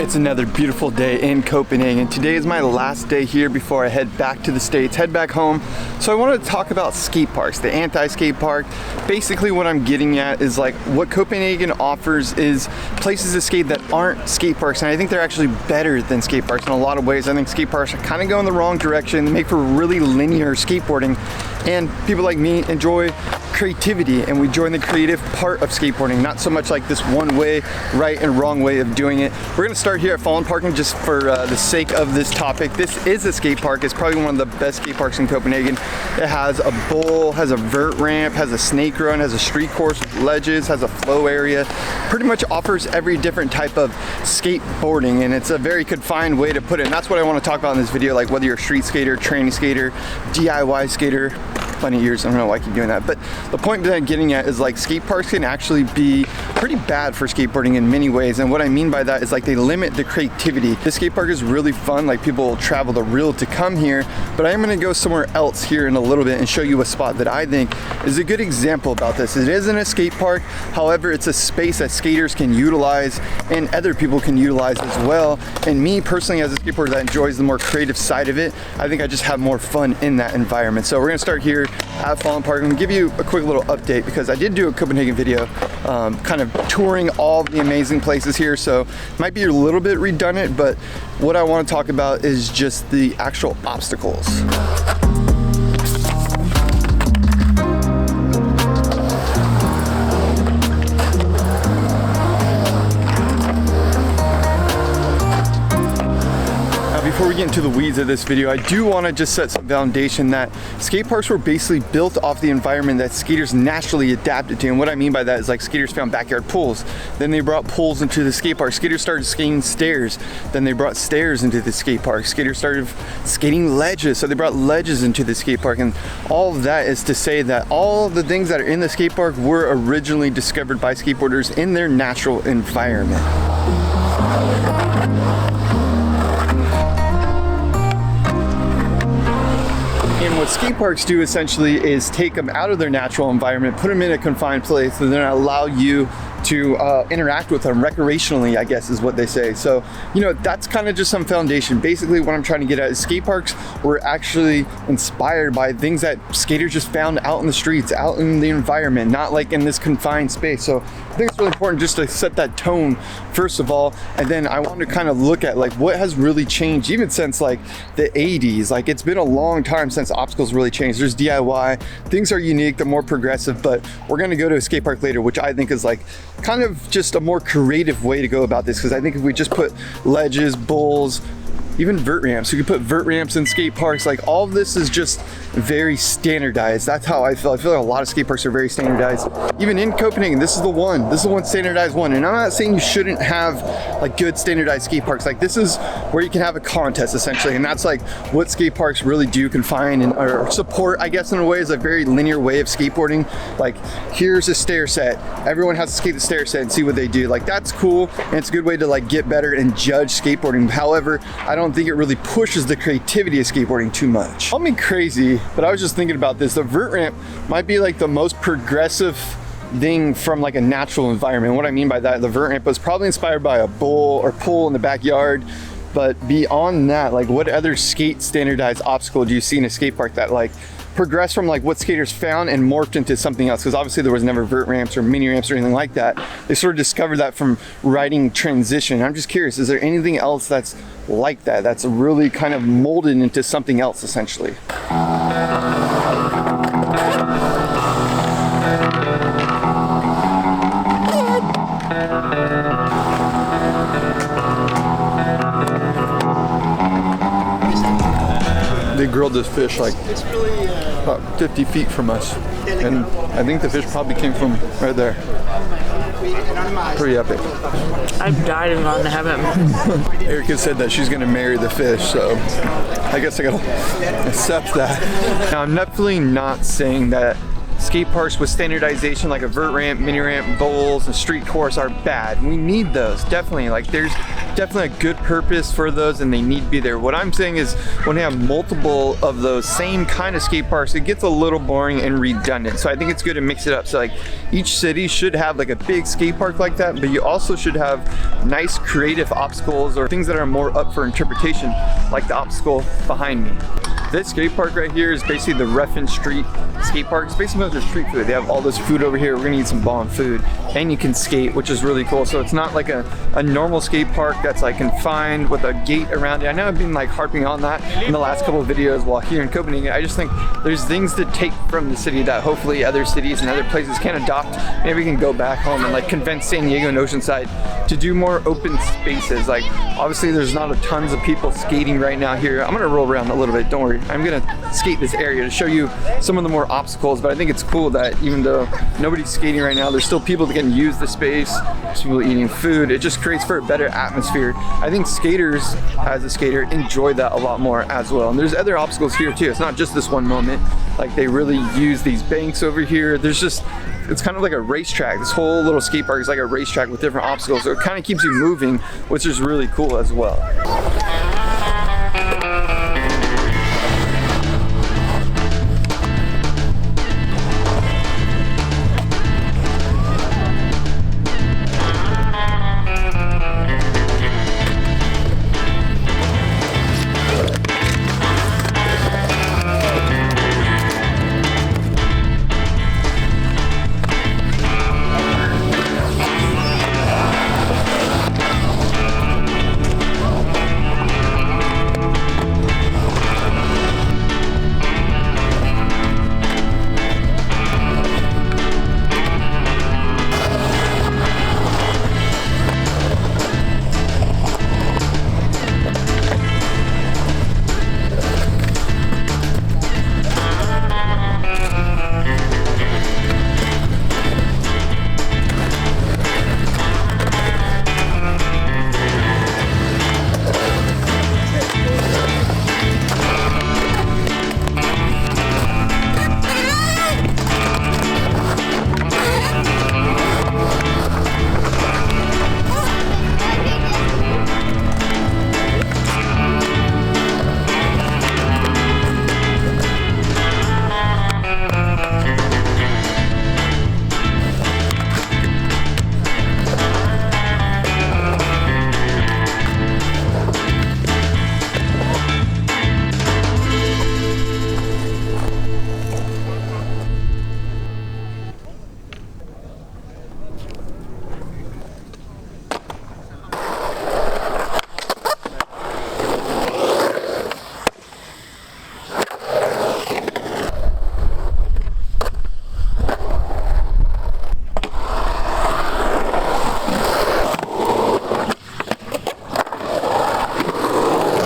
It's another beautiful day in Copenhagen. Today is my last day here before I head back to the States, head back home. So I wanted to talk about skate parks, the anti-skate park. Basically what I'm getting at is like what Copenhagen offers is places to skate that aren't skate parks, and I think they're actually better than skate parks in a lot of ways. I think skate parks kind of go in the wrong direction. They make for really linear skateboarding, and people like me enjoy creativity, and we join the creative part of skateboarding, not so much like this one way, right and wrong way of doing it. We're gonna start here at Fallen Parking just for the sake of this topic. This is a skate park. It's probably one of the best skate parks in Copenhagen. It has a bowl, has a vert ramp, has a snake run, has a street course with ledges, has a flow area. Pretty much offers every different type of skateboarding, and it's a very confined way to put it. And that's what I want to talk about in this video, like whether you're a street skater, training skater, DIY skater. Funny ears, I don't know why I keep doing that, but the point that I'm getting at is like skate parks can actually be pretty bad for skateboarding in many ways, and what I mean by that is like they limit the creativity. This skate park is really fun, like people will travel the real to come here, but I am going to go somewhere else here in a little bit and show you a spot that I think is a good example about this. It isn't a skate park, however it's a space that skaters can utilize and other people can utilize as well, and me personally as a skateboarder that enjoys the more creative side of it, I think I just have more fun in that environment. So we're going to start here at Fallen Park. I'm gonna give you a quick little update because I did do a Copenhagen video kind of touring all the amazing places here, so it might be a little bit redundant, but what I want to talk about is just the actual obstacles. Before we get into the weeds of this video, I do want to just set some foundation that skate parks were basically built off the environment that skaters naturally adapted to. And what I mean by that is like skaters found backyard pools, then they brought pools into the skate park. Skaters started skating stairs, then they brought stairs into the skate park. Skaters started skating ledges, so they brought ledges into the skate park. And all of that is to say that all the things that are in the skate park were originally discovered by skateboarders in their natural environment. And what skate parks do essentially is take them out of their natural environment, put them in a confined place, and then allow you to interact with them recreationally, I guess is what they say. So, you know, that's kind of just some foundation. Basically what I'm trying to get at is skate parks were actually inspired by things that skaters just found out in the streets, out in the environment, not like in this confined space. So I think it's really important just to set that tone first of all, and then I want to kind of look at like what has really changed even since like the 80s. Like it's been a long time since obstacles really changed. There's DIY, things are unique, they're more progressive, but we're going to go to a skate park later, which I think is like kind of just a more creative way to go about this, because I think if we just put ledges, bowls, even vert ramps, we could put vert ramps in skate parks, like all of this is just very standardized. That's how I feel. I feel like a lot of skate parks are very standardized. Even in Copenhagen, this is the one standardized one. And I'm not saying you shouldn't have like good standardized skate parks. Like this is where you can have a contest essentially, and that's like what skate parks really do confine and or support, I guess in a way, is a very linear way of skateboarding. Like here's a stair set, everyone has to skate the stair set and see what they do. Like that's cool, and it's a good way to like get better and judge skateboarding. However, I don't think it really pushes the creativity of skateboarding too much. Call me crazy, but I was just thinking about this. The vert ramp might be like the most progressive thing from like a natural environment. What I mean by that, the vert ramp was probably inspired by a bowl or pool in the backyard, but beyond that, like what other skate standardized obstacle do you see in a skate park that like progressed from like what skaters found and morphed into something else? Because obviously there was never vert ramps or mini ramps or anything like that. They sort of discovered that from riding transition. I'm just curious, is there anything else that's like that, that's really kind of molded into something else essentially? They grilled this fish like about 50 feet from us, and I think the fish probably came from right there. Pretty epic. I'm dying on to have it. Erica said that she's gonna marry the fish, so I guess I gotta accept that. Now I'm definitely not saying that skate parks with standardization like a vert ramp, mini ramp, bowls, and street course are bad. We need those, definitely. Like there's definitely a good purpose for those and they need to be there. What I'm saying is when you have multiple of those same kind of skate parks, it gets a little boring and redundant. So I think it's good to mix it up. So like each city should have like a big skate park like that, but you also should have nice creative obstacles or things that are more up for interpretation, like the obstacle behind me. This skate park right here is basically the Refn Street skate park. It's basically another street food. They have all this food over here. We're gonna eat some bomb food and you can skate, which is really cool. So it's not like a normal skate park that's like confined with a gate around it. I know I've been like harping on that in the last couple of videos while here in Copenhagen. I just think there's things to take from the city that hopefully other cities and other places can adopt. Maybe we can go back home and like convince San Diego and Oceanside to do more open spaces. Like obviously there's not a tons of people skating right now here. I'm gonna roll around a little bit, don't worry. I'm gonna skate this area to show you some of the more obstacles, but I think it's cool that even though nobody's skating right now, there's still people that can use the space, there's people eating food. It just creates for a better atmosphere. I think skaters, as a skater, enjoy that a lot more as well. And there's other obstacles here too. It's not just this one moment. Like they really use these banks over here. There's just, it's kind of like a racetrack. This whole little skate park is like a racetrack with different obstacles. So it kind of keeps you moving, which is really cool as well.